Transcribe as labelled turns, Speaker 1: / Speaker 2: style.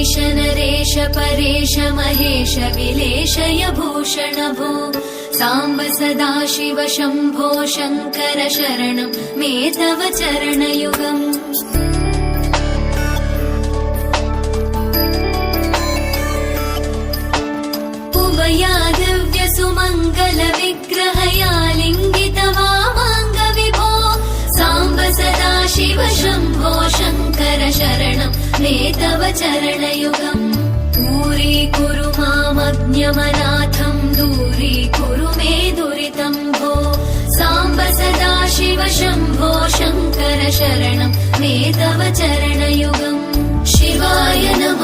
Speaker 1: गिरीश नरेश परेश महेश विलेशय भूषण भो साम्ब सदाशिव शम्भो शङ्कर शरणं मे तव चरणयुगम् उमया दिव्य सुमङ्गल विग्रहया लिङ्गित वामाङ्ग विभो साम्ब सदाशिव शम्भो शङ्कर शरणं मे तव चरणयुगम् दूरीकुरु मामज्ञमनाथं दूरीकुरु मे दुरितं भो साम्ब सदाशिव शम्भो शङ्कर शरणं मे तव चरणयुगम् शिवाय नमः।